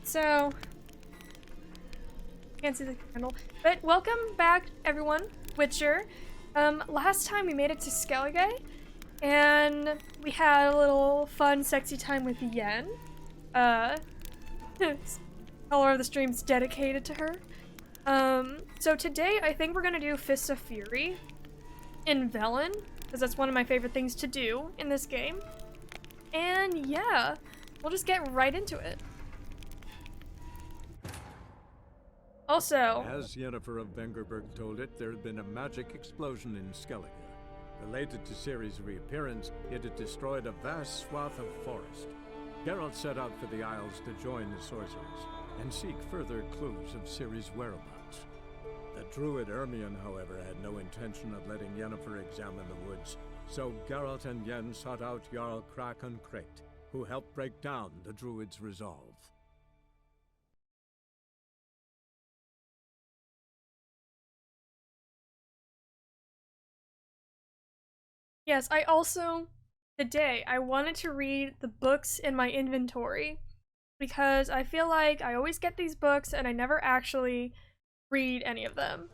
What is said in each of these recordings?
so can't see the candle, but welcome back, everyone. Witcher. Last time we made it to Skellige, and we had a little fun, sexy time with Yen. Color of the stream's dedicated to her. So today I think we're gonna do Fists of Fury in Velen, because that's one of my favorite things to do in this game. And yeah, we'll just get right into it. Also, as Yennefer of Vengerberg told it, there had been a magic explosion in Skellige. Related to Ciri's reappearance, it had destroyed a vast swath of forest. Geralt set out for the Isles to join the sorcerers and seek further clues of Ciri's whereabouts. The druid Ermion, however, had no intention of letting Yennefer examine the woods, so Geralt and Yen sought out Jarl Krakon Krayt, who helped break down the druid's resolve. yes, today, I wanted to read the books in my inventory because I feel like I always get these books and I never actually read any of them.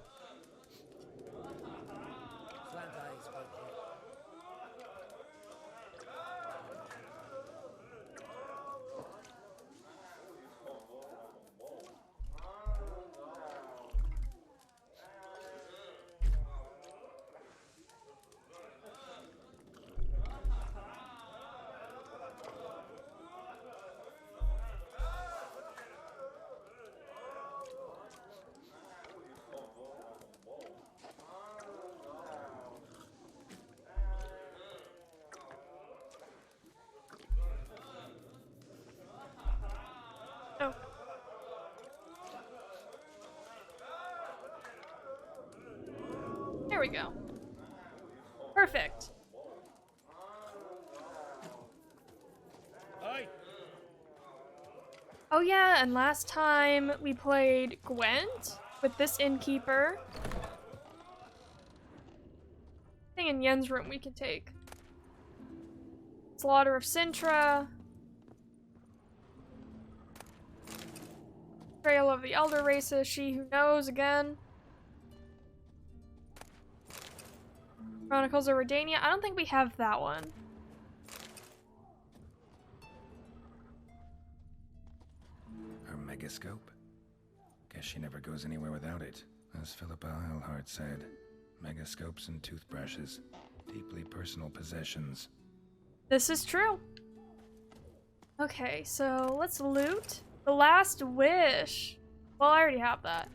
Oh. There we go. Perfect. Hi. Oh yeah, and last time we played Gwent with this innkeeper. Thing in Yen's room we can take. Slaughter of Sintra. Trail of the Elder Races, She Who Knows again. Chronicles of Redania. I don't think we have that one. Her megascope? Guess she never goes anywhere without it. As Philippa Eilhart said, megascopes and toothbrushes. Deeply personal possessions. This is true. Okay, so let's loot. The Last Wish. Well, I already have that.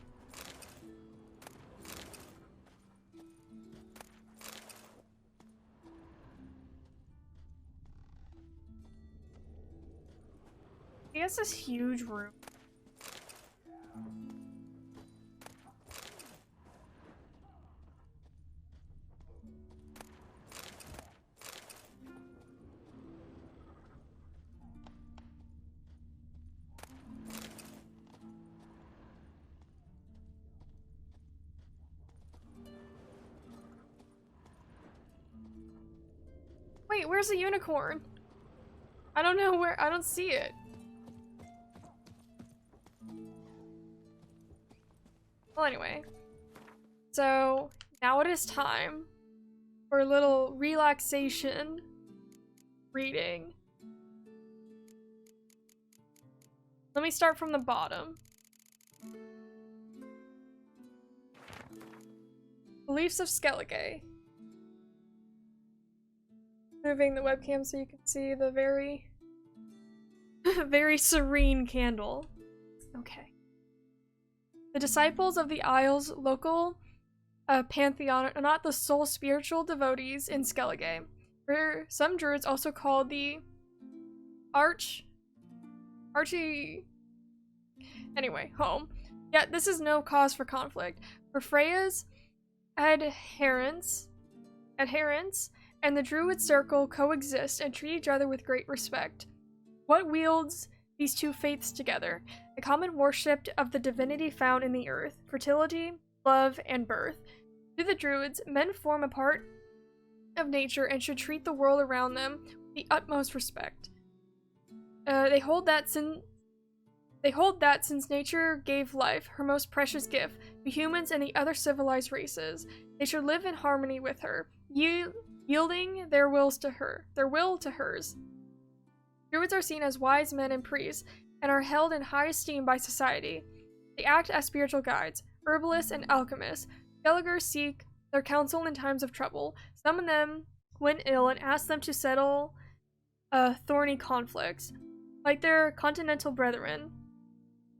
He has this huge room. Wait, where's the unicorn? I don't know where, I don't see it. Well, anyway. So, now it is time for a little relaxation reading. Let me start from the bottom. Beliefs of Skellige. Moving the webcam so you can see the very, very serene candle. Okay. The disciples of the Isles' local pantheon are not the sole spiritual devotees in Skellige. For some druids also called the home. Yet this is no cause for conflict. For Freya's adherents and the druid circle coexist and treat each other with great respect. What wields these two faiths together? A common worship of the divinity found in the earth, fertility, love, and birth. To the druids, men form a part of nature and should treat the world around them with the utmost respect. They hold that They hold that since nature gave life, her most precious gift, to humans and the other civilized races, they should live in harmony with her, yielding their will to hers. Druids are seen as wise men and priests, and are held in high esteem by society. They act as spiritual guides, herbalists, and alchemists. Skelligers seek their counsel in times of trouble, summon them when ill, and ask them to settle thorny conflicts. Like their continental brethren,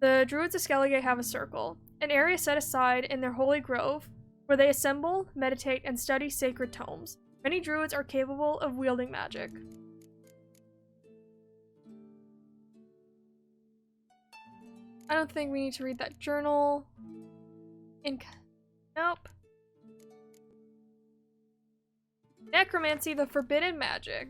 the Druids of Skellige have a circle, an area set aside in their holy grove, where they assemble, meditate, and study sacred tomes. Many Druids are capable of wielding magic. I don't think we need to read that journal. Nope. Necromancy, the forbidden magic.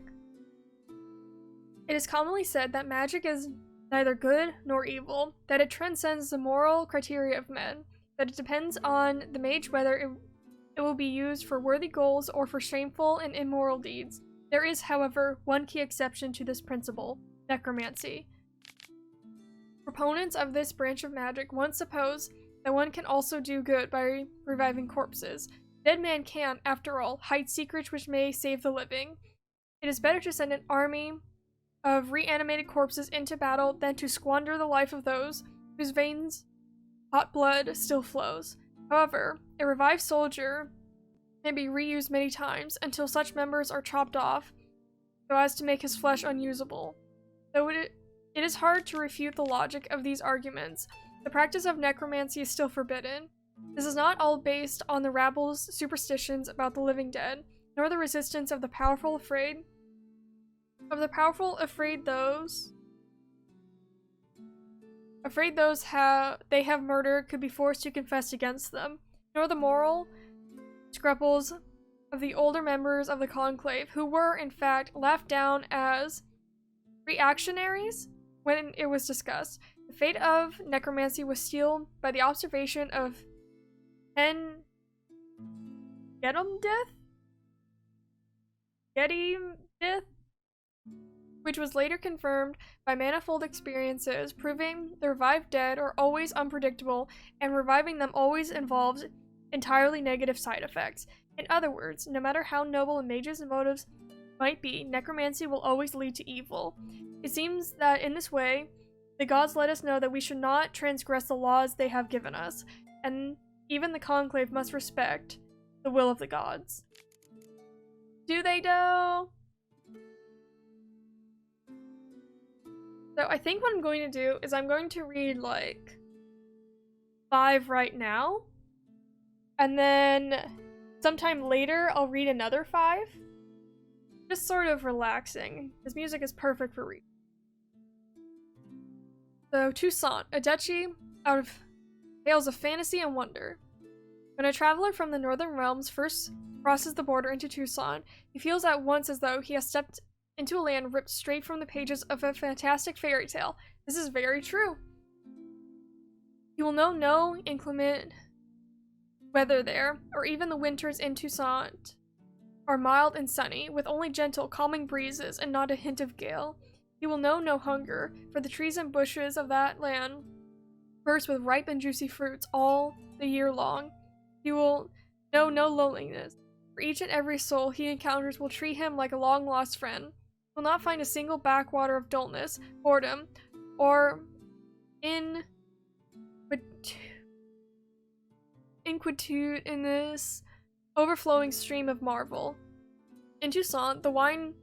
It is commonly said that magic is neither good nor evil, that it transcends the moral criteria of men, that it depends on the mage whether it will be used for worthy goals or for shameful and immoral deeds. There is, however, one key exception to this principle: necromancy. Proponents of this branch of magic once supposed that one can also do good by reviving corpses. Dead man can, after all, hide secrets which may save the living. It is better to send an army of reanimated corpses into battle than to squander the life of those whose veins hot blood still flows. However, a revived soldier may be reused many times until such members are chopped off so as to make his flesh unusable. Though it is hard to refute the logic of these arguments, the practice of necromancy is still forbidden. This is not all based on the rabble's superstitions about the living dead, nor the resistance of the powerful afraid those they have murdered could be forced to confess against them, nor the moral scruples of the older members of the conclave, who were, in fact, laughed down as reactionaries when it was discussed. The fate of necromancy was sealed by the observation of 10 Getty-death, which was later confirmed by manifold experiences, proving the revived dead are always unpredictable and reviving them always involves entirely negative side effects. In other words, no matter how noble a mage's motives might be, necromancy will always lead to evil. It seems that in this way, the gods let us know that we should not transgress the laws they have given us, and even the conclave must respect the will of the gods. Do they though? So I think what I'm going to do is I'm going to read like 5 right now, and then sometime later I'll read another 5. Just sort of relaxing. This music is perfect for reading. So, Toussaint, a duchy out of tales of fantasy and wonder. When a traveler from the northern realms first crosses the border into Toussaint, he feels at once as though he has stepped into a land ripped straight from the pages of a fantastic fairy tale. This is very true. You will know no inclement weather there, or even the winters in Toussaint are mild and sunny, with only gentle, calming breezes and not a hint of gale. You will know no hunger, for the trees and bushes of that land burst with ripe and juicy fruits all the year long. You will know no loneliness, for each and every soul he encounters will treat him like a long-lost friend. He will not find a single backwater of dullness, boredom, or inquietude in this overflowing stream of marvel. In Toussaint, the wine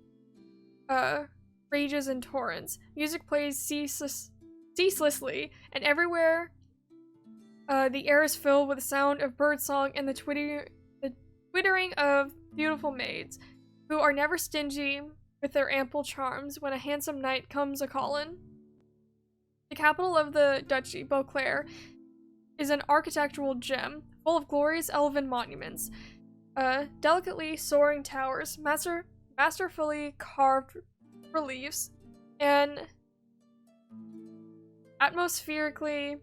rages in torrents. Music plays ceaselessly, and everywhere the air is filled with the sound of birdsong and the twittering of beautiful maids, who are never stingy with their ample charms when a handsome knight comes a-callin'. The capital of the duchy, Beauclair, is an architectural gem, full of glorious elven monuments, delicately soaring towers, masterfully carved reliefs, and atmospherically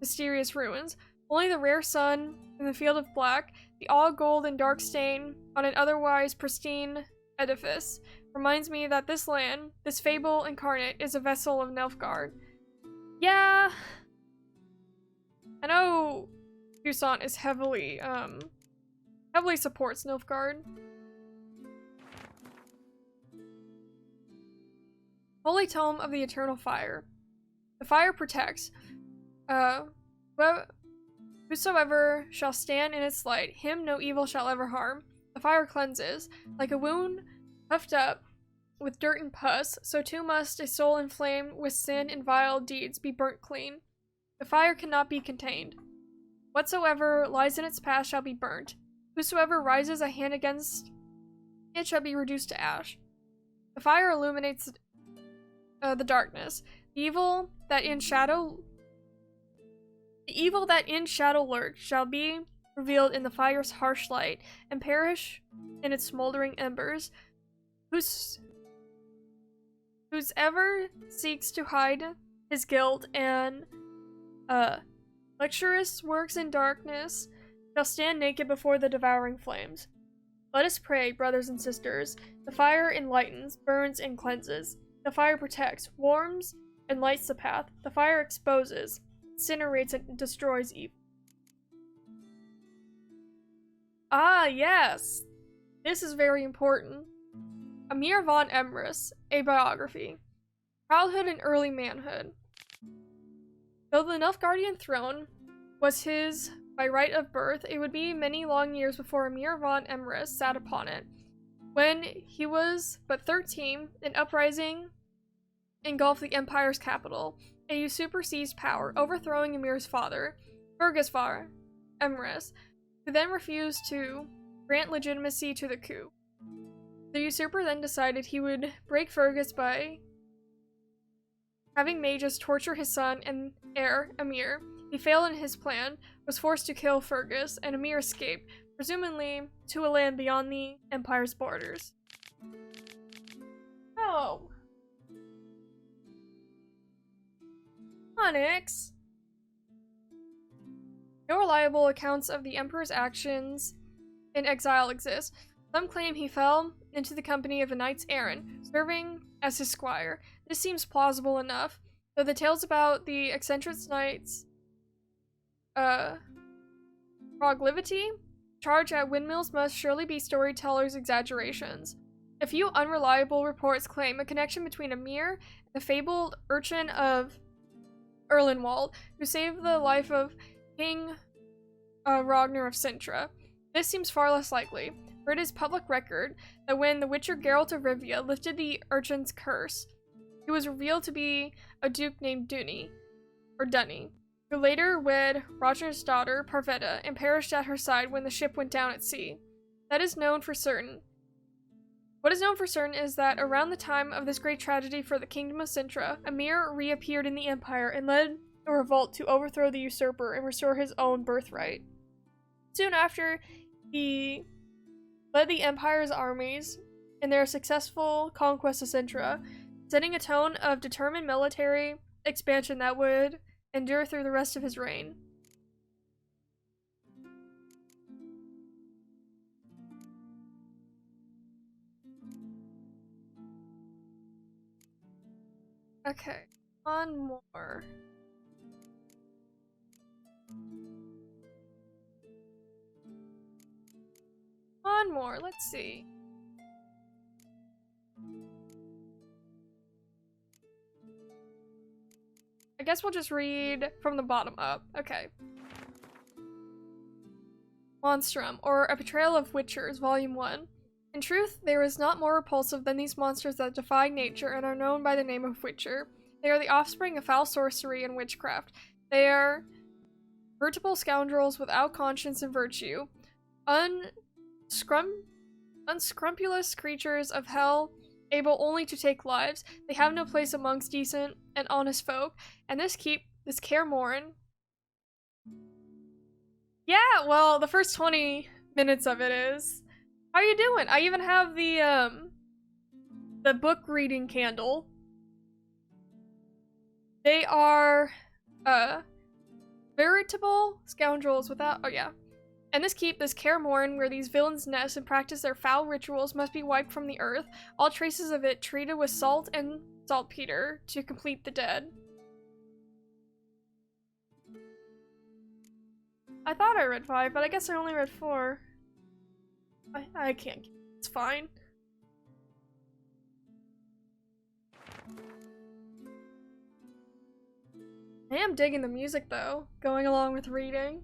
mysterious ruins. Only the rare sun in the field of black, the all-gold and dark stain on an otherwise pristine edifice, reminds me that this land, this fable incarnate, is a vessel of Nilfgaard. Yeah. I know Toussaint is heavily supports Nilfgaard. Holy Tome of the Eternal Fire. The fire protects. Whosoever shall stand in its light, him no evil shall ever harm. The fire cleanses. Like a wound puffed up with dirt and pus, so too must a soul inflamed with sin and vile deeds be burnt clean. The fire cannot be contained. Whatsoever lies in its path shall be burnt. Whosoever rises a hand against it shall be reduced to ash. The fire illuminates the darkness. The evil that in shadow lurks shall be revealed in the fire's harsh light and perish in its smoldering embers. Whosoever seeks to hide his guilt and lecherous works in darkness shall stand naked before the devouring flames. Let us pray, brothers and sisters. The fire enlightens, burns, and cleanses. The fire protects, warms, and lights the path. The fire exposes, incinerates, and destroys evil. Ah, yes! This is very important. Emir von Emrys, a biography. Childhood and early manhood. Though the Nilfgaardian throne was his by right of birth, it would be many long years before Emir von Emrys sat upon it. When he was but 13, an uprising engulfed the empire's capital. A usurper seized power, overthrowing Emir's father, Fergus von Emrys, who then refused to grant legitimacy to the coup. The usurper then decided he would break Fergus by having mages torture his son and heir, Emir. He failed in his plan, was forced to kill Fergus, and Emir escaped, presumably to a land beyond the empire's borders. Oh. Onyx. No reliable accounts of the emperor's actions in exile exist. Some claim he fell into the company of a knights errant, serving as his squire. This seems plausible enough, though the tales about the eccentric knight's proclivity charge at windmills must surely be storytellers' exaggerations. A few unreliable reports claim a connection between Emir and the fabled urchin of Erlenwald, who saved the life of King Ragnar of Sintra. This seems far less likely, for it is public record that when the Witcher Geralt of Rivia lifted the urchin's curse, he was revealed to be a duke named Dunny, who later wed Ragnar's daughter, Parvetta, and perished at her side when the ship went down at sea. That is known for certain. What is known for certain is that around the time of this great tragedy for the kingdom of Sintra, Emir reappeared in the empire and led a revolt to overthrow the usurper and restore his own birthright. Soon after, he led the empire's armies in their successful conquest of Sintra, setting a tone of determined military expansion that would endure through the rest of his reign. Okay, one more. One more, let's see. I guess we'll just read from the bottom up. Okay. Monstrum, or A Betrayal of Witchers, Volume 1. In truth, there is not more repulsive than these monsters that defy nature and are known by the name of Witcher. They are the offspring of foul sorcery and witchcraft. They are veritable scoundrels without conscience and virtue, unscrupulous creatures of hell, able only to take lives. They have no place amongst decent and honest folk, and this Kaer Morhen. Yeah, well, the first 20 minutes of it is. How you doing? I even have the book reading candle. They are, veritable scoundrels without, oh yeah. And this Kaer Morhen, where these villains nest and practice their foul rituals, must be wiped from the earth, all traces of it treated with salt and saltpeter to complete the dead. I thought I read 5, but I guess I only read 4. I can't. It's fine. I am digging the music though, going along with reading.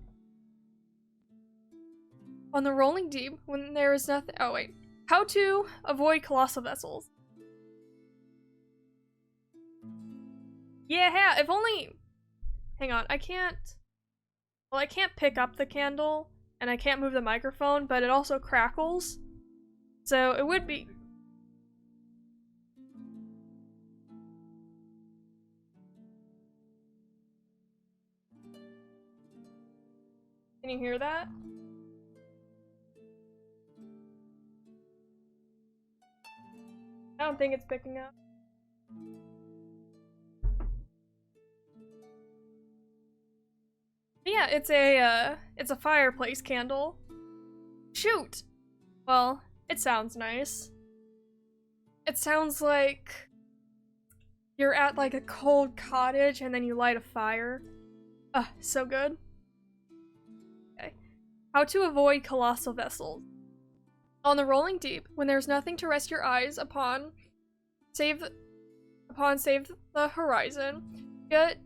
On the rolling deep, when there is nothing. Oh, wait. How to avoid colossal vessels. Yeah, if only. Hang on, I can't. Well, I can't pick up the candle, and I can't move the microphone, but it also crackles. So it would be. Can you hear that? I don't think it's picking up. But yeah, it's a fireplace candle. Shoot! Well, it sounds nice. It sounds like you're at like a cold cottage and then you light a fire. Ugh, so good. Okay. How to avoid colossal vessels. On the rolling deep, when there's nothing to rest your eyes upon, save the horizon, get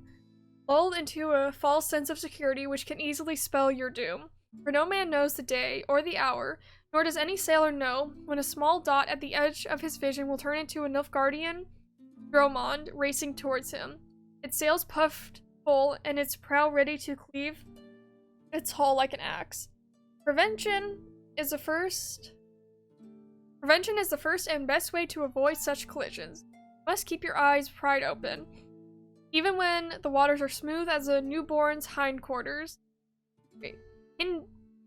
lulled into a false sense of security which can easily spell your doom. For no man knows the day or the hour, nor does any sailor know when a small dot at the edge of his vision will turn into a Nilfgaardian Dromond racing towards him, its sails puffed full and its prow ready to cleave its hull like an axe. Prevention is the first and best way to avoid such collisions. You must keep your eyes pried open, even when the waters are smooth as a newborn's hindquarters,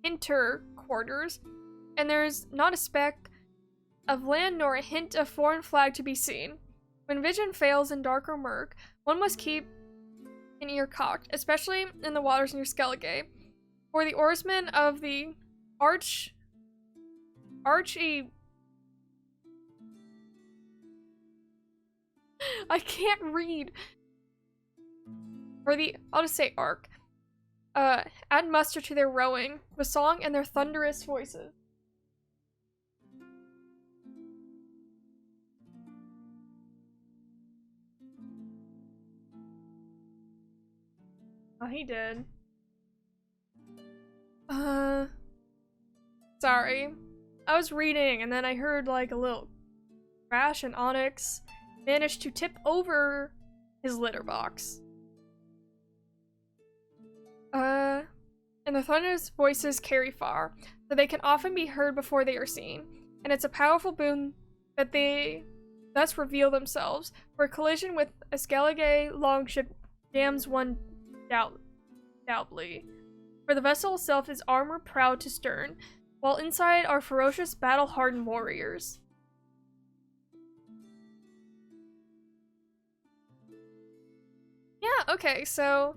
interquarters, and there is not a speck of land nor a hint of foreign flag to be seen. When vision fails in dark or murk, one must keep an ear cocked, especially in the waters near Skellige, for the oarsmen of the I can't read. I'll just say Ark. Add muster to their rowing, with song and their thunderous voices. Oh, he did. Sorry. I was reading and then I heard like a little crash and Onyx managed to tip over his litter box. And the thunderous voices carry far, so they can often be heard before they are seen, and it's a powerful boon that they thus reveal themselves, for a collision with a Skellige longship damns one doubly. For the vessel itself is armor proud to stern, while inside are ferocious battle-hardened warriors. Yeah, okay, so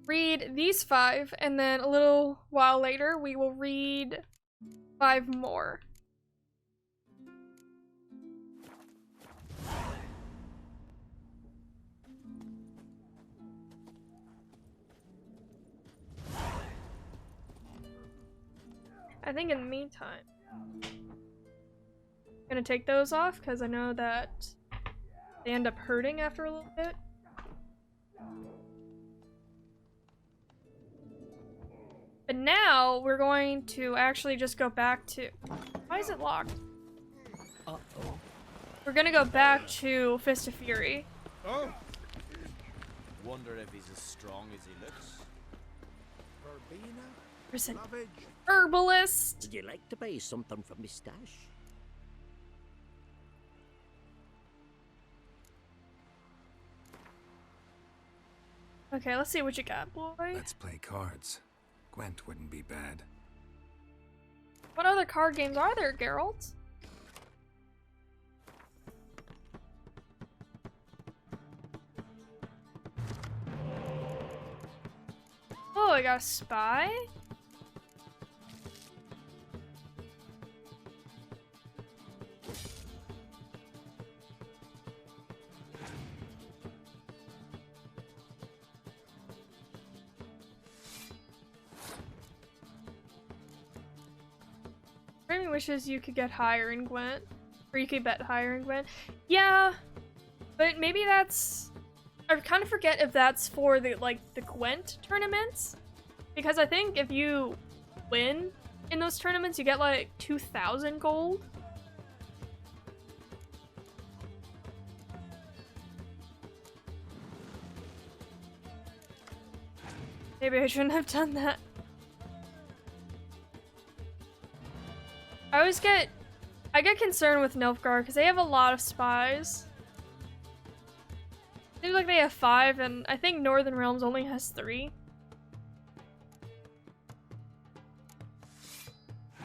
read these 5, and then a little while later we will read 5 more. I think in the meantime, I'm gonna take those off because I know that they end up hurting after a little bit. But now we're going to actually just go back to. Why is it locked? Uh-oh. We're gonna go back to Fist of Fury. Oh! Wonder if he's as strong as he looks. There's an herbalist. Would you like to buy something from my stash? Okay, let's see what you got, boy. Let's play cards. Gwent wouldn't be bad. What other card games are there, Geralt? Oh, I got a spy? of me wishes you could get higher in Gwent. Or you could bet higher in Gwent. Yeah, but maybe that's... I kind of forget if that's for the, like, the Gwent tournaments. Because I think if you win in those tournaments, you get, like, 2,000 gold. Maybe I shouldn't have done that. I get concerned with Novigrad because they have a lot of spies. Seems like they have 5, and I think Northern Realms only has 3. I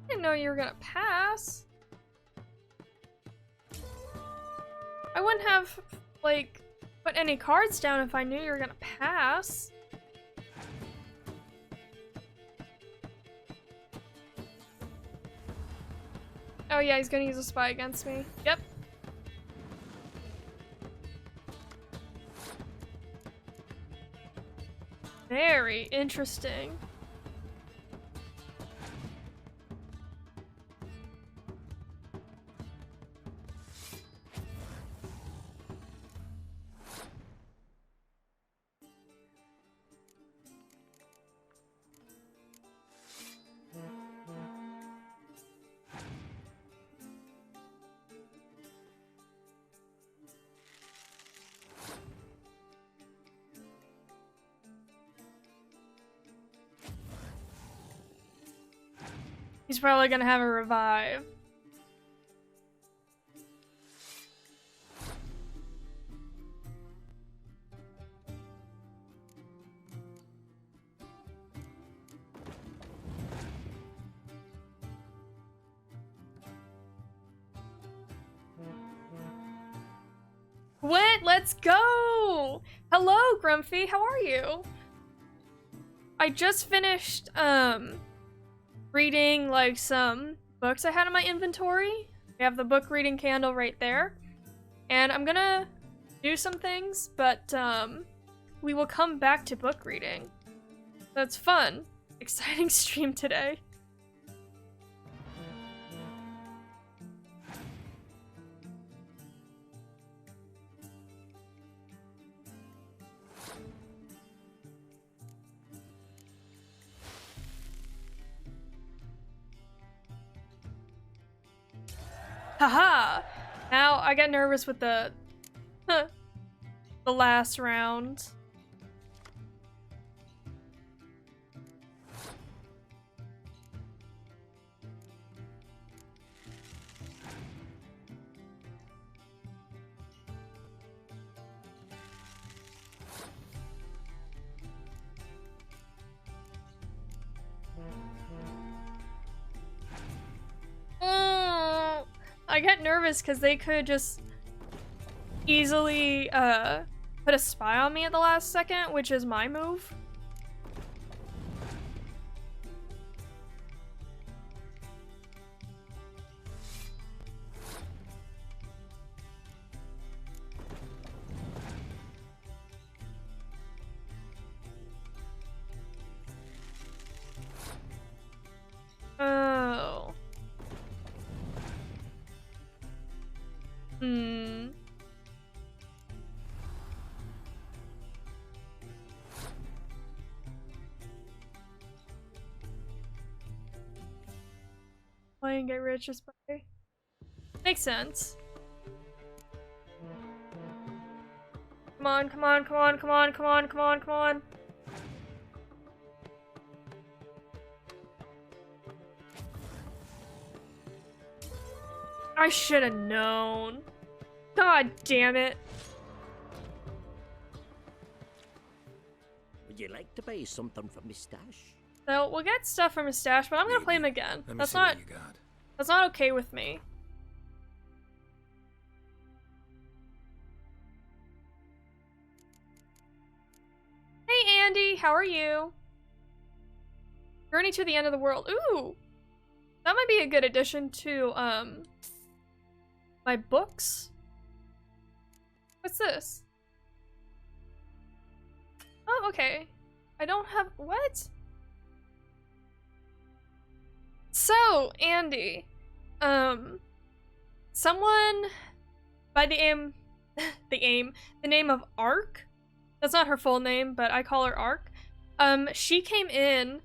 didn't know you were gonna pass. I wouldn't have, like, put any cards down if I knew you were gonna pass. Oh yeah, he's gonna use a spy against me. Yep. Very interesting. He's probably gonna have a revive. What? Let's go! Hello, Grumpy, how are you? I just finished, reading, like, some books I had in my inventory. We have the book reading candle right there. And I'm gonna do some things, but, we will come back to book reading. That's fun. Exciting stream today. Haha! Now I got nervous with the last round. I get nervous because they could just easily put a spy on me at the last second, which is my move. Oh. Play and get rich or spy. Makes sense. Come on, come on, come on, come on, come on, come on, come on. I should have known. God damn it. Would you like to buy something from my stash? So we'll get stuff from his stash, but I'm gonna play him again. That's not okay with me. Hey Andy, how are you? Journey to the End of the World. Ooh! That might be a good addition to, my books. What's this? Oh, okay. I don't have what? So, Andy, someone by the name of Ark. That's not her full name, but I call her Ark. She came in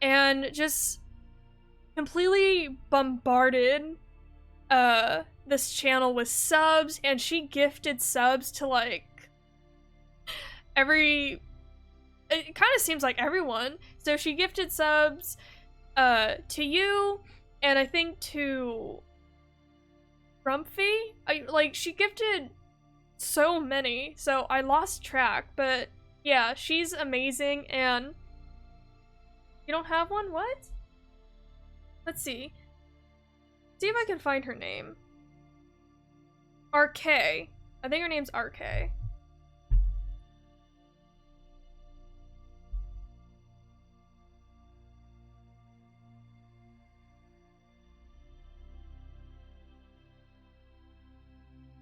and just completely bombarded this channel with subs, and she gifted subs to like it kind of seems like everyone. So she gifted subs to you, and I think to Grumpy. She gifted so many, so I lost track, but yeah, she's amazing. And you don't have one? What? Let's see. See if I can find her name. RK. I think her name's RK.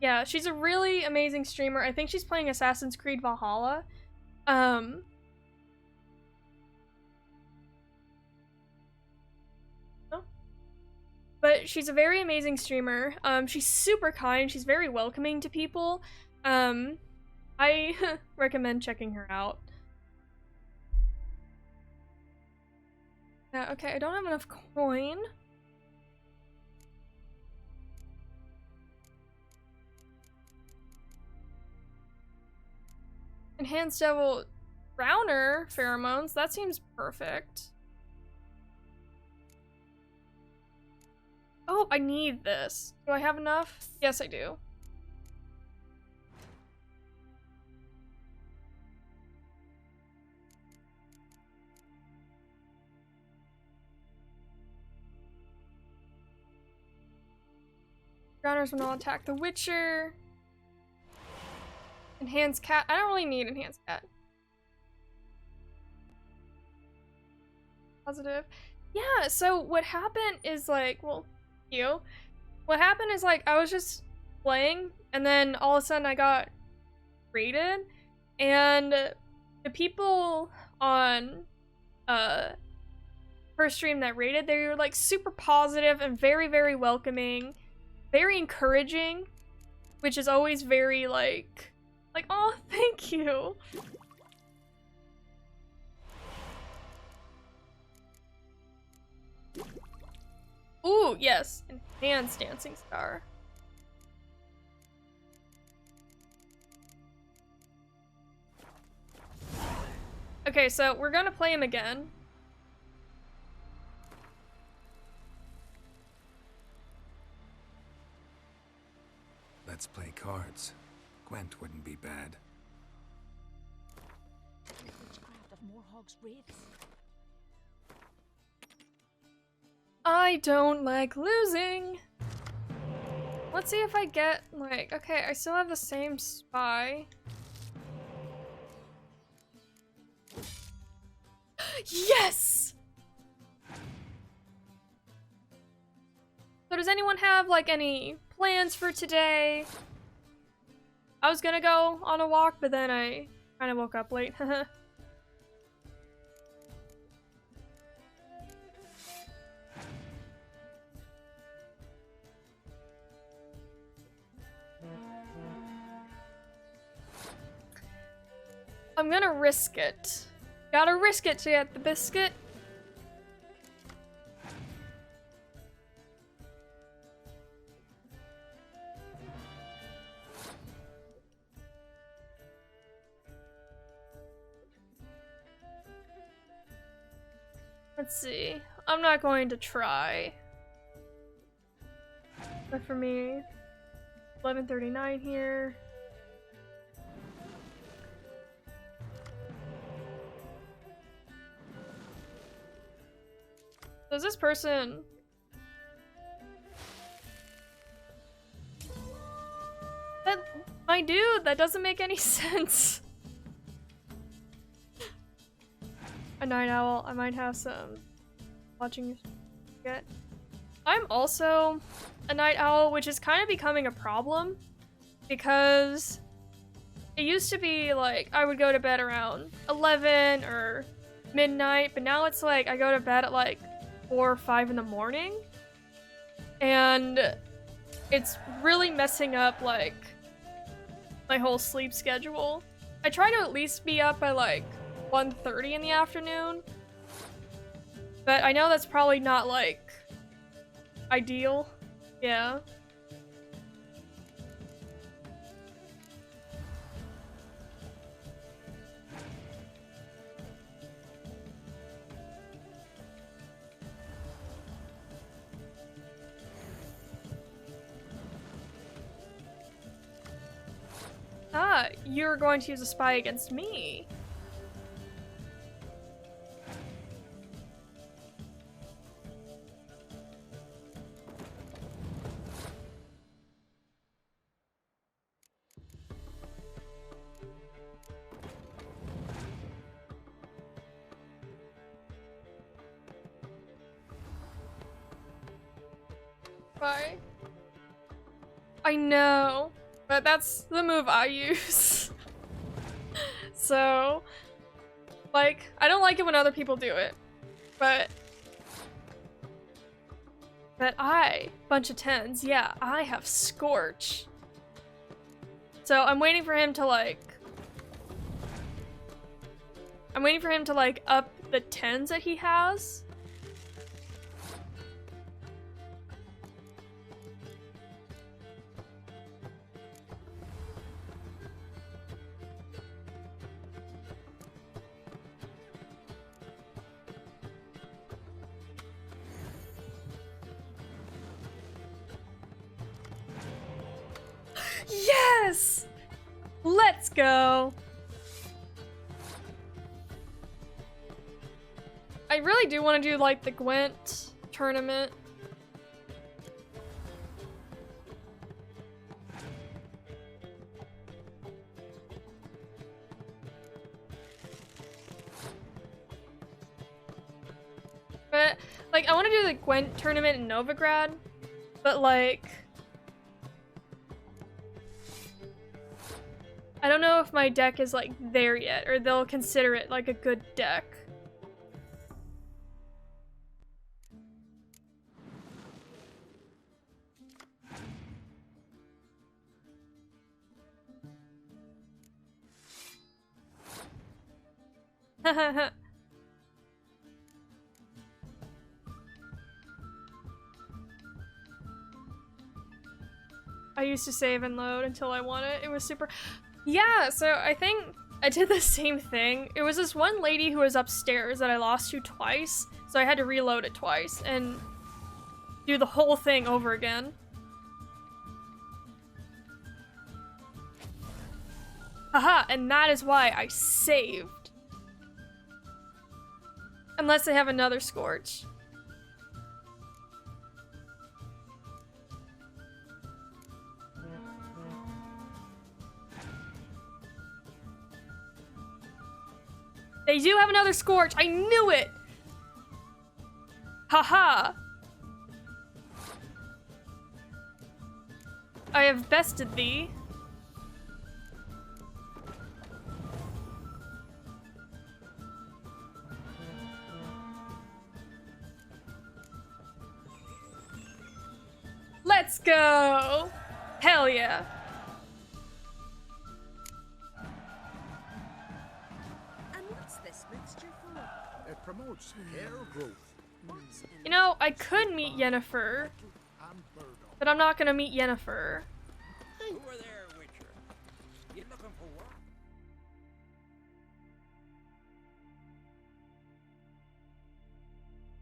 Yeah, she's a really amazing streamer. I think she's playing Assassin's Creed Valhalla. But she's a very amazing streamer. She's super kind. She's very welcoming to people. I recommend checking her out. Yeah, okay, I don't have enough coin. Enhanced Devil Browner pheromones. That seems perfect. Oh, I need this. Do I have enough? Yes, I do. Drowners will not attack the Witcher. Enhanced cat. I don't really need enhanced cat. Positive. Yeah, so what happened is like, well, what happened is like I was just playing, and then all of a sudden I got raided, and the people on first stream that raided, they were like super positive and very, very welcoming, very encouraging, which is always very like, oh, thank you. Ooh, yes, enhanced dancing star. Okay, so we're gonna play him again. Let's play cards. Gwent wouldn't be bad. I don't like losing. Let's see if I get, like, okay, I still have the same spy. Yes! So does anyone have, like, any plans for today? I was gonna go on a walk, but then I kind of woke up late. I'm gonna risk it. Gotta risk it to get the biscuit. Let's see. I'm not going to try. But for me, 11:39 here. Does this person... My dude, that doesn't make any sense. A night owl, I might have some watching you get. I'm also a night owl, which is kind of becoming a problem because it used to be like I would go to bed around 11 or midnight, but now it's like I go to bed at like 4 or 5 in the morning. And it's really messing up like my whole sleep schedule. I try to at least be up by like 1:30 in the afternoon. But I know that's probably not like ideal. Yeah. Ah, you're going to use a spy against me. Spy. I know. But that's the move I use. So, like, I don't like it when other people do it. But bunch of 10s, yeah, I have Scorch. So I'm waiting for him to like up the 10s that he has. Yes! Let's go! I really do want to do like the Gwent tournament. But like I want to do the Gwent tournament in Novigrad, but like I don't know if my deck is like there yet, or they'll consider it like a good deck. I used to save and load until I won it. It was super... Yeah, so I think I did the same thing. It was this one lady who was upstairs that I lost to twice, so I had to reload it twice and do the whole thing over again. Haha, and that is why I saved. Unless they have another Scorch. They do have another Scorch. I knew it. Haha. I have bested thee. Let's go. Hell yeah. Promotes hair growth. You know, I could meet Yennefer, but I'm not gonna meet Yennefer. Hey, over there, Witcher. You looking for work?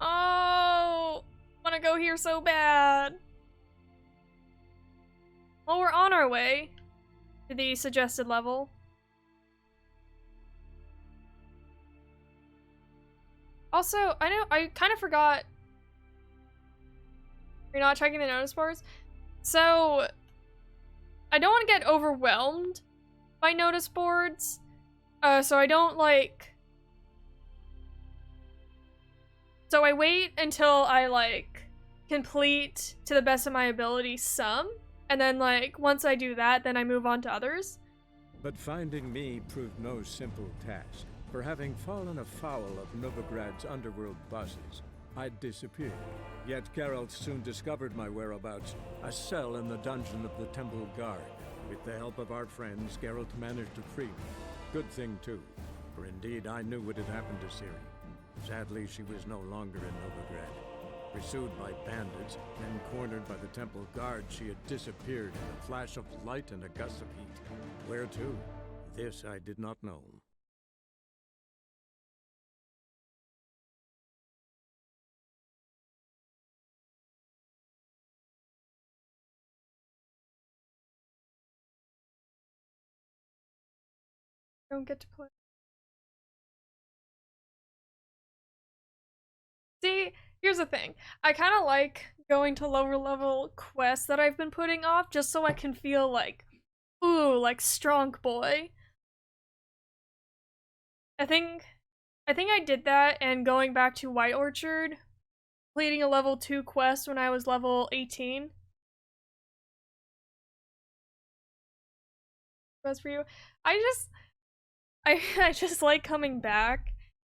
Oh, wanna go here so bad. Well, we're on our way to the suggested level. Also, I kind of forgot. You're not checking the notice boards? So, I don't want to get overwhelmed by notice boards. So I don't like... So I wait until I like complete to the best of my ability some. And then like, once I do that, then I move on to others. But finding me proved no simple task. For having fallen afoul of Novigrad's underworld bosses, I'd disappeared. Yet Geralt soon discovered my whereabouts, a cell in the dungeon of the Temple Guard. With the help of our friends, Geralt managed to free me. Good thing, too, for indeed I knew what had happened to Ciri. Sadly, she was no longer in Novigrad. Pursued by bandits, then cornered by the Temple Guard, she had disappeared in a flash of light and a gust of heat. Where to? This I did not know. Don't get to play. See, here's the thing. I kind of like going to lower level quests that I've been putting off just so I can feel like, ooh, like strong boy. I think I did that, and going back to White Orchard, completing a level 2 quest when I was level 18. That's for you. I just like coming back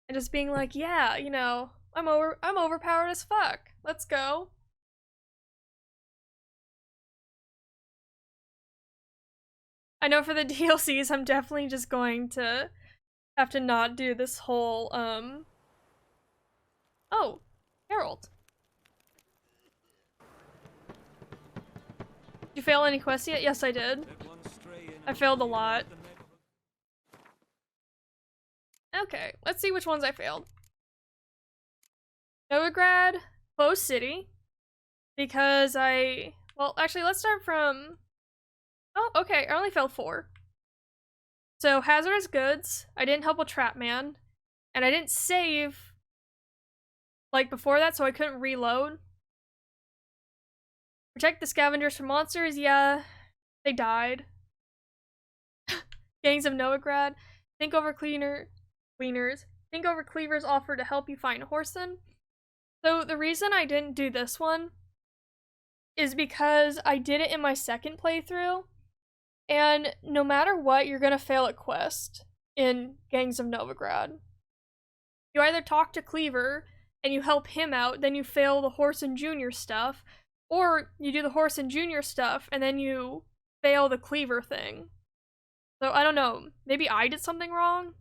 and just being like, yeah, you know, I'm overpowered as fuck. Let's go. I know for the DLCs, I'm definitely just going to have to not do this whole, Oh, Harold. Did you fail any quests yet? Yes, I did. I failed a lot. Okay, let's see which ones I failed. Novigrad, Closed City, because well, actually, let's start from... Oh, okay, I only failed 4. So, Hazardous Goods, I didn't help with Trapman, and I didn't save, like, before that, so I couldn't reload. Protect the scavengers from monsters, yeah, they died. Gangs of Novigrad, think over cleaners. Think over Cleaver's offer to help you find Whoreson. So the reason I didn't do this one is because I did it in my second playthrough, and no matter what, you're gonna fail at quest in Gangs of Novigrad. You either talk to Cleaver and you help him out, then you fail the Whoreson Jr. stuff, or you do the Whoreson Jr. stuff and then you fail the Cleaver thing. So I don't know, maybe I did something wrong?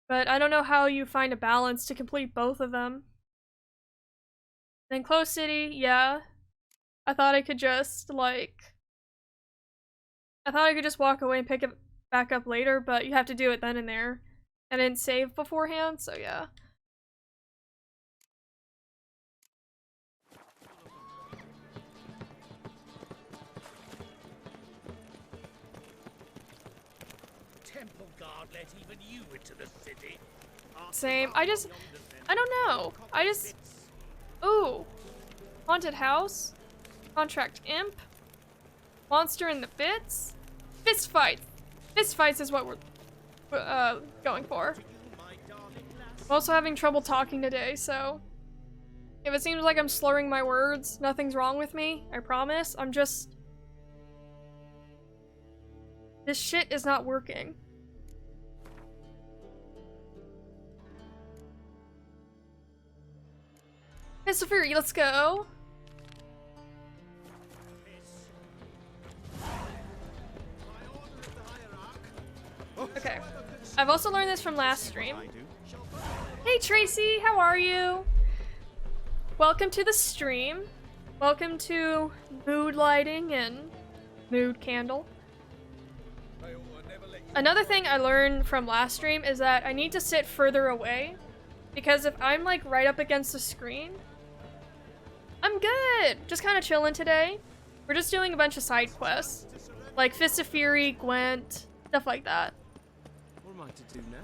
But I don't know how you find a balance to complete both of them. Then Closed City, yeah. I thought I could just, like... I thought I could just walk away and pick it back up later, but you have to do it then and there. And I didn't save beforehand, so yeah. Temple Guard let even you into the city. Same. I don't know. Ooh. Haunted House. Contract Imp. Monster in the Bits. Fist fights. Fist fights is what we're going for. I'm also having trouble talking today, so if it seems like I'm slurring my words, nothing's wrong with me. I promise. I'm just... This shit is not working. Mr. Fury, let's go. Okay. I've also learned this from last stream. Hey Tracy, how are you? Welcome to the stream. Welcome to mood lighting and mood candle. Another thing I learned from last stream is that I need to sit further away, because if I'm like right up against the screen, I'm good! Just kind of chilling today. We're just doing a bunch of side quests, like Fist of Fury, Gwent, stuff like that. What am I to do now?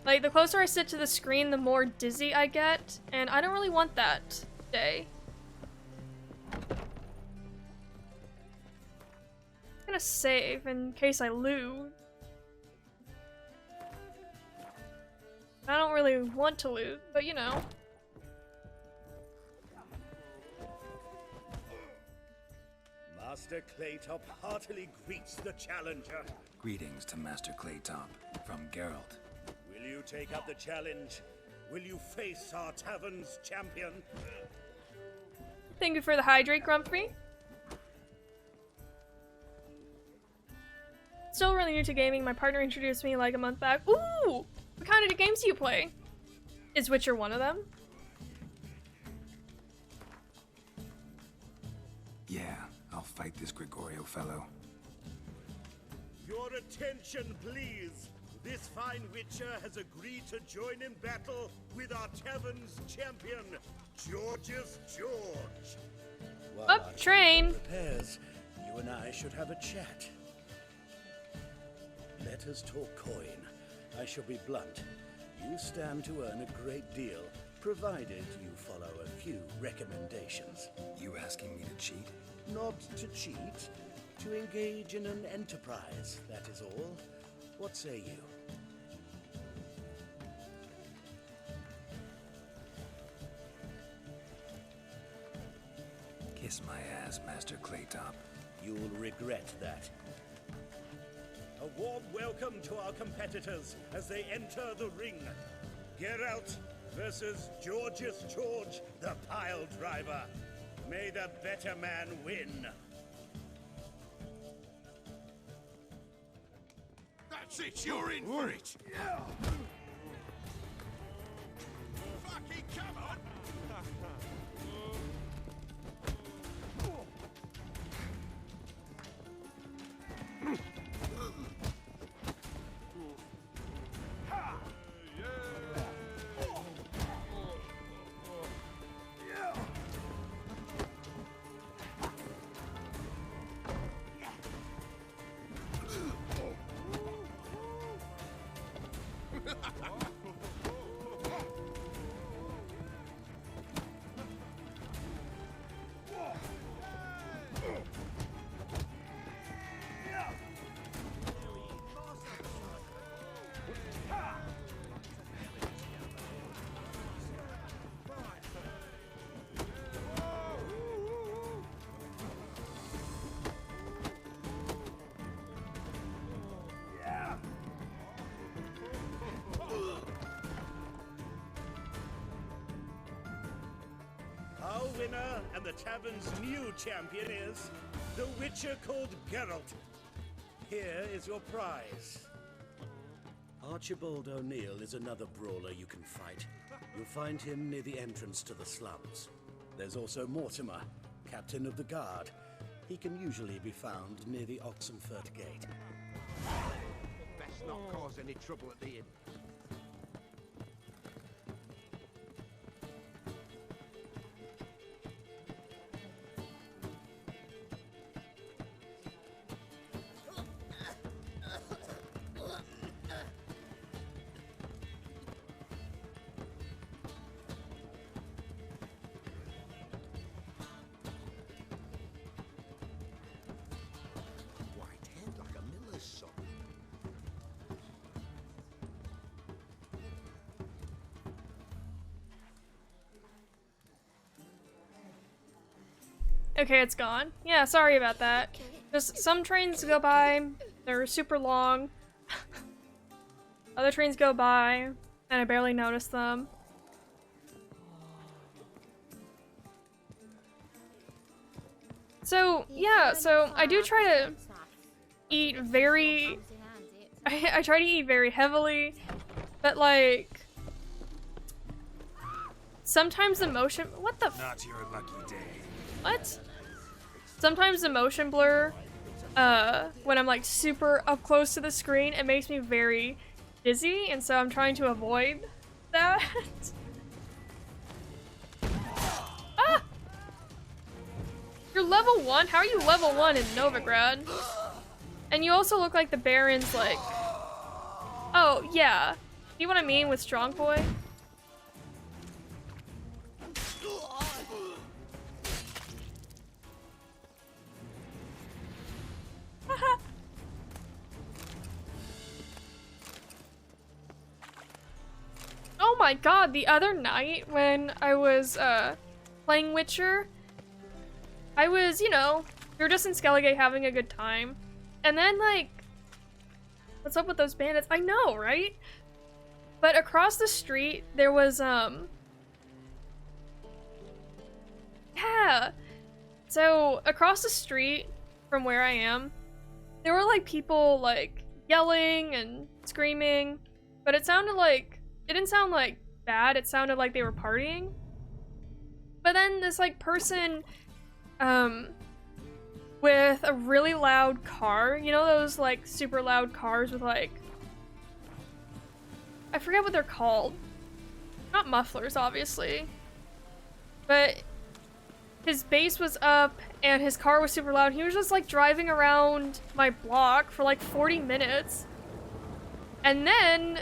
Like, the closer I sit to the screen, the more dizzy I get, and I don't really want that today. I'm gonna save in case I lose. I don't really want to lose, but you know. Master Claytop heartily greets the challenger. Greetings to Master Claytop from Geralt. Will you take up the challenge? Will you face our tavern's champion? Thank you for the hydrate, Grumpy. Still really new to gaming. My partner introduced me like a month back. Ooh! What kind of games do you play? Is Witcher one of them? Yeah, I'll fight this Gregorio fellow. Your attention, please. This fine Witcher has agreed to join in battle with our tavern's champion, George's George. While Up, our train. champion prepares, you and I should have a chat. Let us talk coin. I shall be blunt. You stand to earn a great deal, provided you follow a few recommendations. You asking me to cheat? Not to cheat, to engage in an enterprise, that is all. What say you? Kiss my ass, Master Claytop. You'll regret that. A warm welcome to our competitors as they enter the ring. Geralt versus George's George, the pile driver. May the better man win. That's it, you're in for it! Fucking come on! Our winner and the tavern's new champion is the Witcher called Geralt. Here is your prize. Archibald O'Neill is another brawler you can fight. You'll find him near the entrance to the slums. There's also Mortimer, captain of the guard. He can usually be found near the Oxenfurt Gate. Best not cause any trouble at the inn. White head like a miller's son. Okay, it's gone. Yeah, sorry about that. Just some trains go by, they're super long. Other trains go by, and I barely notice them. So, yeah, so I do try to eat very... I try to eat very heavily, but like... Sometimes the motion... What the f- Not your lucky day. What? Sometimes the motion blur, when I'm like super up close to the screen, it makes me very dizzy, and so I'm trying to avoid that. Ah! You're level 1? How are you level 1 in Novigrad? And you also look like the Baron's like... Oh, yeah. You know what I mean with Strong Boy? Oh my god, the other night when I was playing Witcher, I was, you know, We were just in Skellige having a good time. And then, like, what's up with those bandits? I know, right? But across the street, there was, yeah. So, across the street from where I am, there were, like, people, like, yelling and screaming. But it sounded like, it didn't sound, like, bad. It sounded like they were partying. But then this, like, person, with a really loud car, you know those, like, super loud cars with, like, I forget what they're called. Not mufflers, obviously. But his bass was up and his car was super loud. He was just, like, driving around my block for, like, 40 minutes. And then,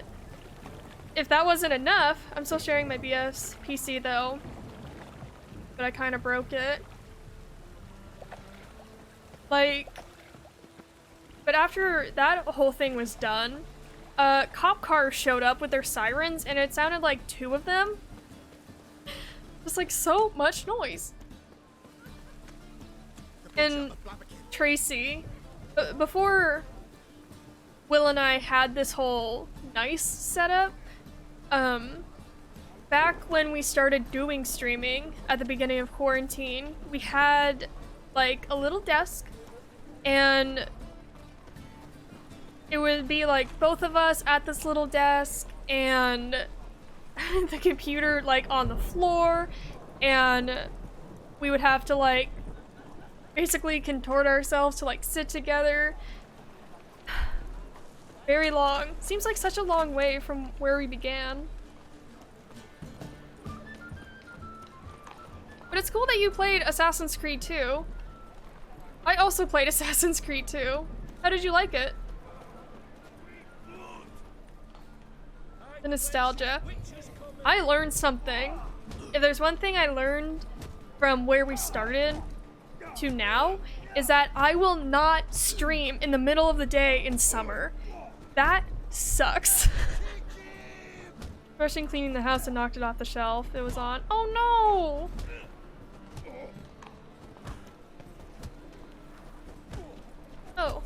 if that wasn't enough, I'm still sharing my BS PC, though. But I kind of broke it. Like, but after that whole thing was done, cop cars showed up with their sirens, and it sounded like 2 of them. Just like so much noise. And Tracy, before Will and I had this whole nice setup, back when we started doing streaming at the beginning of quarantine, we had like a little desk, and it would be like both of us at this little desk and the computer like on the floor, and we would have to like basically contort ourselves to like sit together. Very long. Seems like such a long way from where we began. But it's cool that you played Assassin's Creed 2. I also played Assassin's Creed 2. How did you like it? The nostalgia. I learned something. If there's one thing I learned from where we started to now, is that I will not stream in the middle of the day in summer. That sucks. Rushing cleaning the house and knocked it off the shelf. It was on. Oh no! Oh.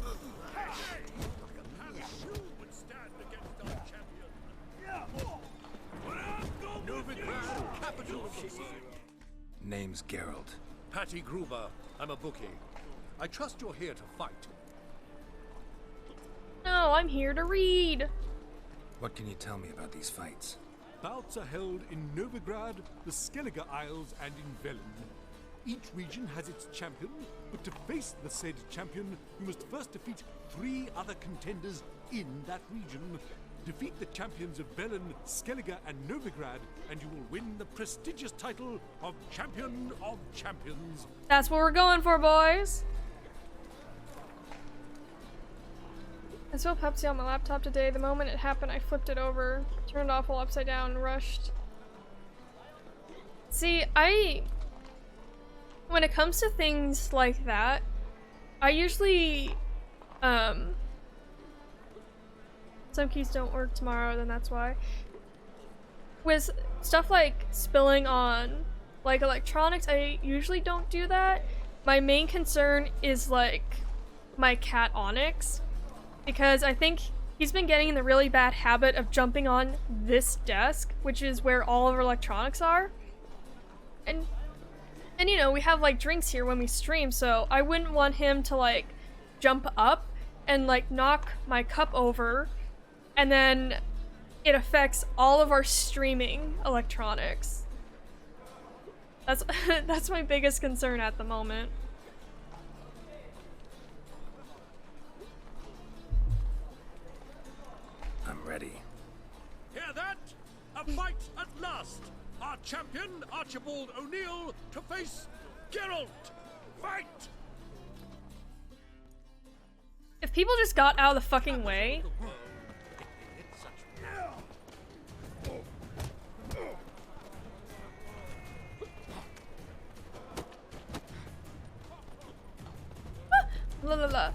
Novigrad, capital of the world. Name's Geralt. Patty Gruber, I'm a bookie. I trust you're here to fight. No, I'm here to read. What can you tell me about these fights? Bouts are held in Novigrad, the Skellige Isles, and in Velen. Each region has its champion, but to face the said champion, you must first defeat 3 other contenders in that region. Defeat the champions of Velen, Skellige, and Novigrad, and you will win the prestigious title of Champion of Champions. That's what we're going for, boys. I spilled Pepsi on my laptop today. The moment it happened, I flipped it over, turned it off while upside down, and rushed. See, when it comes to things like that, I usually, some keys don't work tomorrow, then that's why. With stuff like spilling on, like, electronics, I usually don't do that. My main concern is, like, my cat Onyx, because I think he's been getting in the really bad habit of jumping on this desk, which is where all of our electronics are. And you know, we have like drinks here when we stream, so I wouldn't want him to like jump up and like knock my cup over, and then it affects all of our streaming electronics. That's my biggest concern at the moment. I'm ready. Hear that? A fight at last! Our champion, Archibald O'Neill, to face Geralt! Fight! If people just got out of the fucking way. La la la.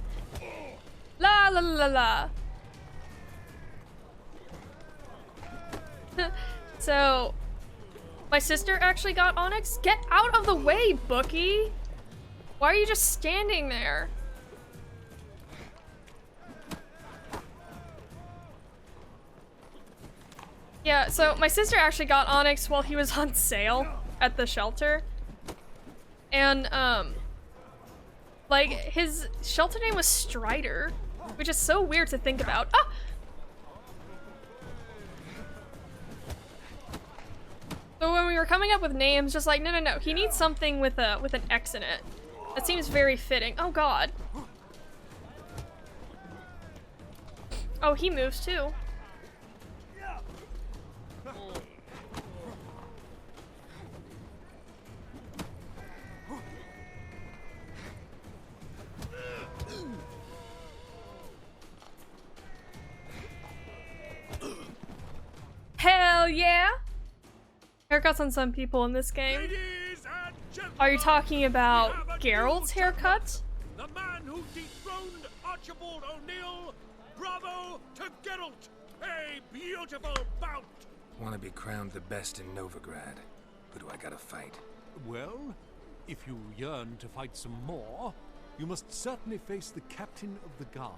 La la la la. So, my sister actually got Onyx. Get out of the way, Bookie! Why are you just standing there? Yeah, so my sister actually got Onyx while he was on sale at the shelter. And, like, his shelter name was Strider, which is so weird to think about. Ah! So when we were coming up with names, just like, no, he needs something with an X in it. That seems very fitting. Oh god. Oh, he moves too. Hell yeah! Haircuts on some people in this game. Ladies and gentlemen, Are you talking about we have a new Geralt's haircut? The man who dethroned Archibald O'Neill. Bravo to Geralt! A beautiful bout! Want to be crowned the best in Novigrad? Who do I gotta fight? Well, if you yearn to fight some more, you must certainly face the captain of the guard.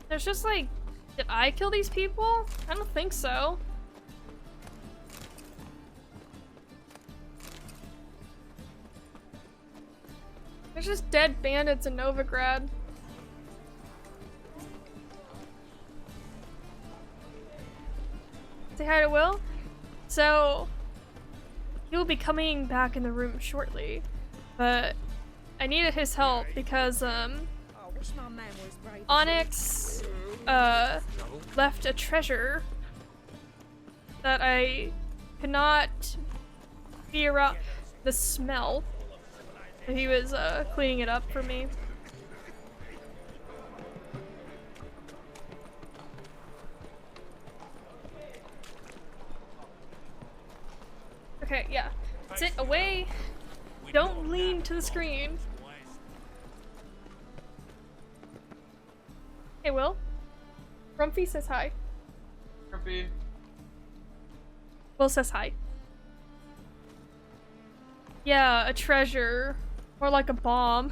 There's just like, did I kill these people? I don't think so. There's just dead bandits in Novigrad. Say hi to Will. So, he will be coming back in the room shortly, but I needed his help because, Onyx, left a treasure that I could not be around the smell. He was, cleaning it up for me. Okay, yeah. Sit away. Don't lean to the screen. Hey, Will. Rumpy says hi. Grumpy. Will says hi. Yeah, a treasure. More like a bomb.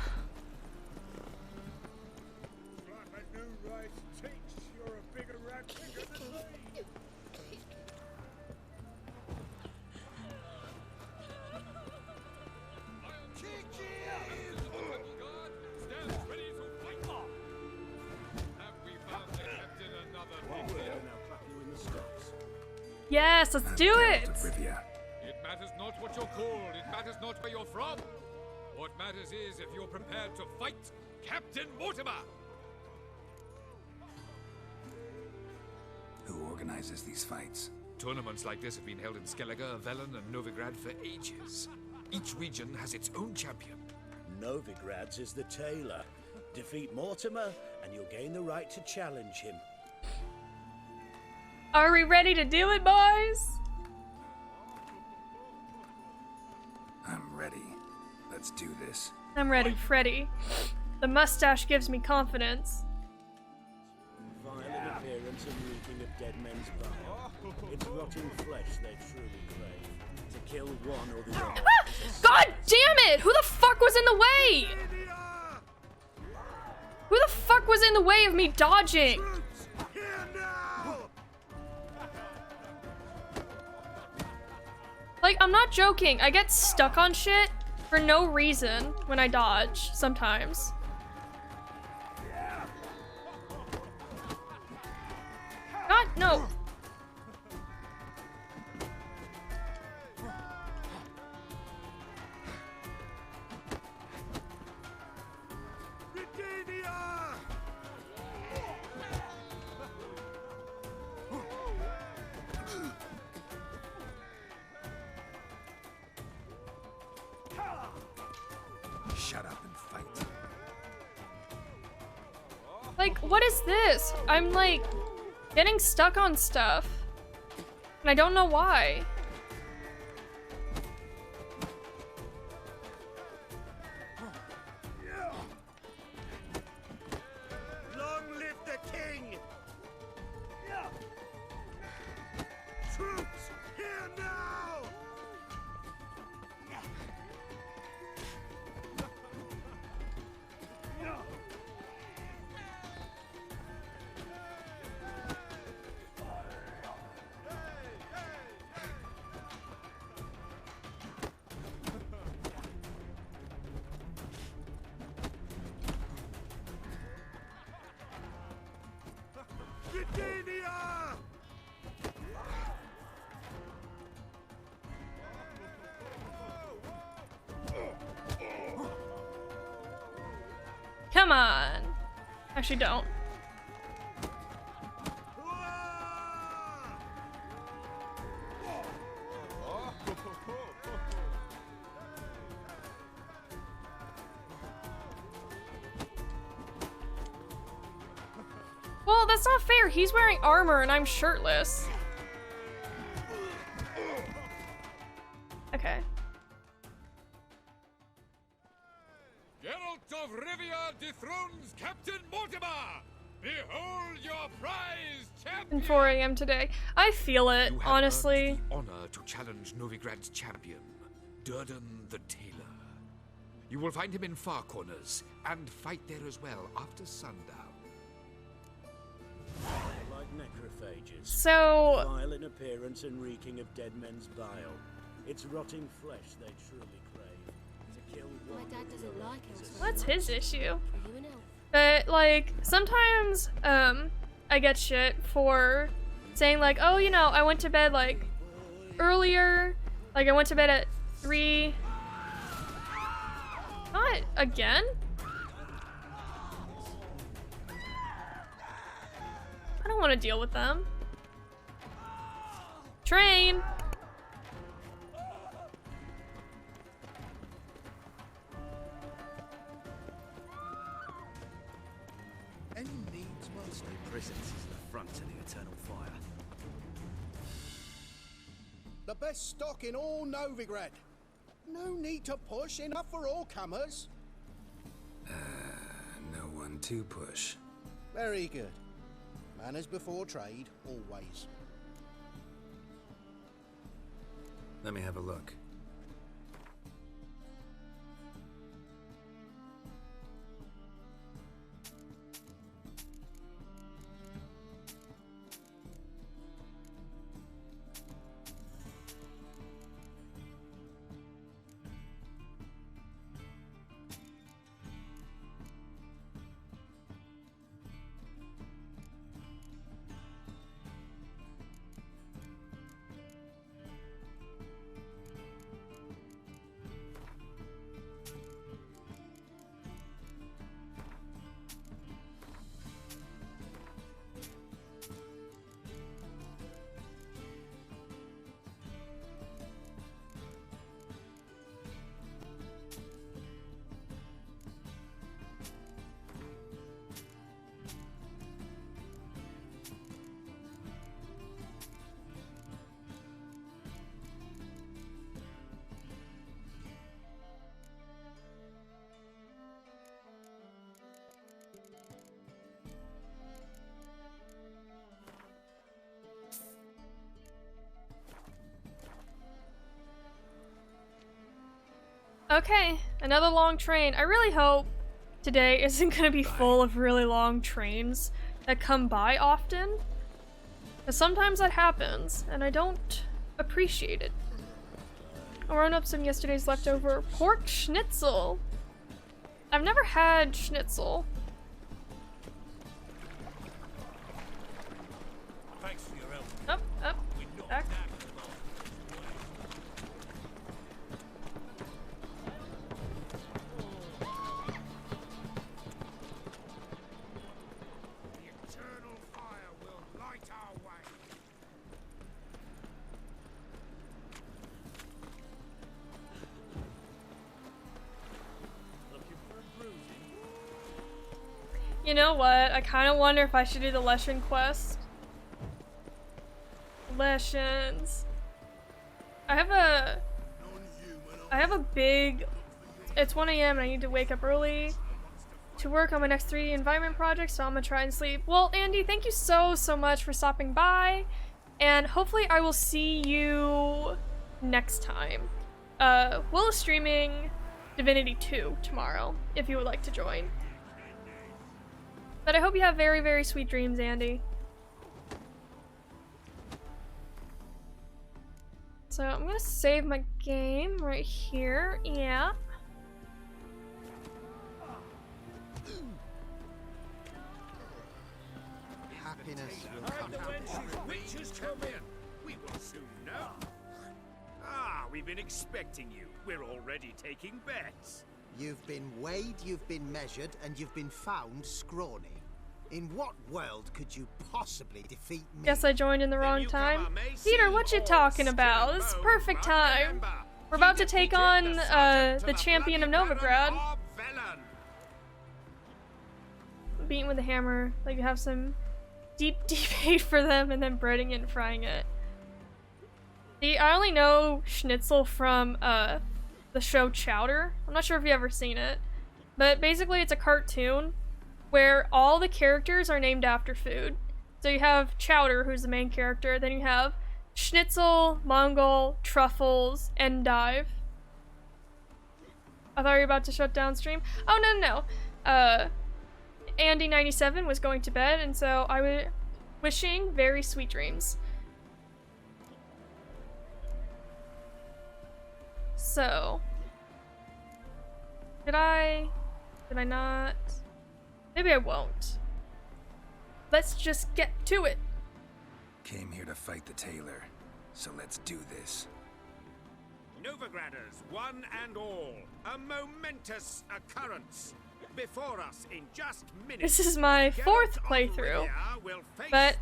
Yes, let's do it! It matters not what you're called, it matters not where you're from. What matters is if you're prepared to fight Captain Mortimer! Who organizes these fights? Tournaments like this have been held in Skellige, Velen, and Novigrad for ages. Each region has its own champion. Novigrad's is the tailor. Defeat Mortimer, and you'll gain the right to challenge him. Are we ready to do it, boys? I'm ready. Let's do this. I'm ready, Freddy. The mustache gives me confidence. Violent appearance and reeking of dead men's blood. It's rotting flesh they truly crave. To kill one or the other. God damn it! Who the fuck was in the way? Who the fuck was in the way of me dodging? Like, I'm not joking. I get stuck on shit for no reason when I dodge sometimes. God, no. Shut up and fight. Like, what is this? I'm like getting stuck on stuff. And I don't know why. Come on. Actually, don't. Well, that's not fair. He's wearing armor and I'm shirtless. Okay. Geralt of Rivia dethrones Captain Mortimer! Behold your prize champion! In 4 a.m. today. I feel it, You have honestly. earned the honor to challenge Novigrad's champion, Durden the Tailor. You will find him in Far Corners, and fight there as well after sundown. Like necrophages. So, Vile in appearance and reeking of dead men's bile. It's rotting flesh they truly crave. To kill one. My dad doesn't like it. what's his issue? Are you an elf? But, like, sometimes, I get shit for saying, like, oh, you know, I went to bed, like, earlier. Like, I went to bed at 3. Not again? I don't want to deal with them. Train! Any needs must. Presence is the front to the eternal fire. The best stock in all Novigrad. No need to push, enough for all comers. No one to push. Very good. Manners before trade, always. Let me have a look. Okay, another long train. I really hope today isn't gonna be full of really long trains that come by often. Because sometimes that happens, and I don't appreciate it. I'll run up some yesterday's leftover pork schnitzel. I've never had schnitzel. Thanks for your help. Up, up, We're not back. that The eternal fire will light our way. Looking for a bruising? You know what? I kind of wonder if I should do the Leshen quest. Leshens. I have a big... It's 1 a.m. and I need to wake up early to work on my next 3D environment project, so I'm gonna try and sleep. Well, Andy, thank you so much for stopping by. and hopefully I will see you next time. Will is streaming Divinity 2 tomorrow, if you would like to join. But I hope you have very, very sweet dreams, Andy. So I'm gonna save my game right here. Yeah. Happiness will come to Witches champion. We will soon know. Ah, we've been expecting you. We're already taking bets. You've been weighed, you've been measured, and you've been found scrawny. In what world could you possibly defeat me? Guess I joined in the wrong time. Peter, what you talking about? This is perfect time. We're about to take on the champion of Novigrad. Beating with a hammer, like you have some deep hate for them, and then breading it and frying it. See, I only know Schnitzel from the show Chowder. I'm not sure if you've ever seen it, but basically it's a cartoon where all the characters are named after food. So you have Chowder, who's the main character, then you have Schnitzel, Mongol, Truffles, Endive. I thought you were about to shut down stream. Oh, no. Andy97 was going to bed, and so I was wishing very sweet dreams. So, did I not? Maybe I won't. Let's just get to it. Came here to fight the tailor, so let's do this. Novigraders, one and all, a momentous occurrence. Before us in just minutes. This is my fourth playthrough, but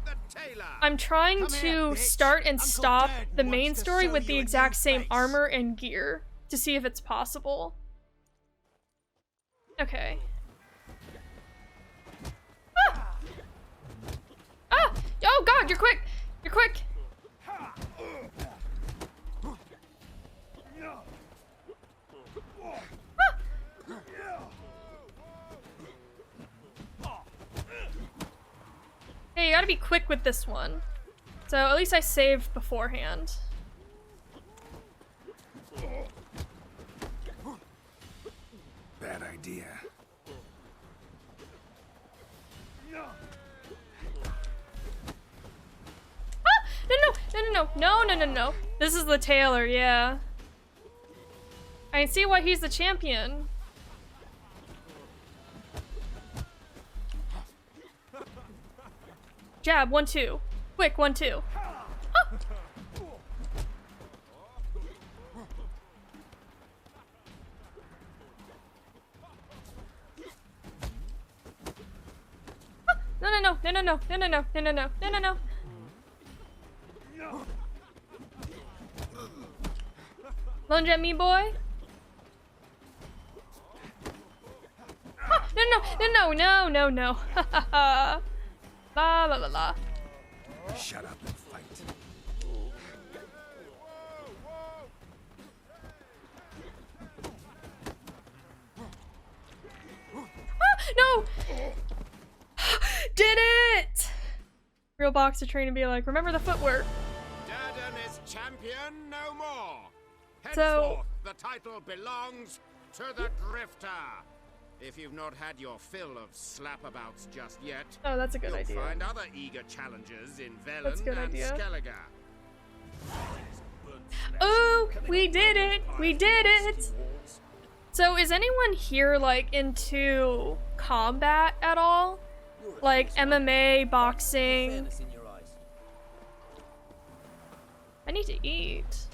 I'm trying to start and stop the main story with the exact same armor and gear to see if it's possible. Okay. Ah! Ah! Oh god, you're quick! You're quick! Hey, you gotta be quick with this one. So at least I saved beforehand. Bad idea. Ah! No. This is the tailor, yeah. I can see why he's the champion. Jab, 1-2. Quick, 1-2. Ah! No. Lunge at me, boy. Ah, no. Ha ha ha. La. Shut up and fight. Ah, no! Did it! Real boxer training be like, remember the footwork. Durden is champion no more. So, Henceforth, the title belongs to the Drifter. If you've not had your fill of slapabouts just yet, oh, that's a good you'll idea. find other eager challengers in That's a Velen good and idea. Skellige. Oh, we did it! So is anyone here, like, into combat at all? Like, MMA, boxing? I need to eat.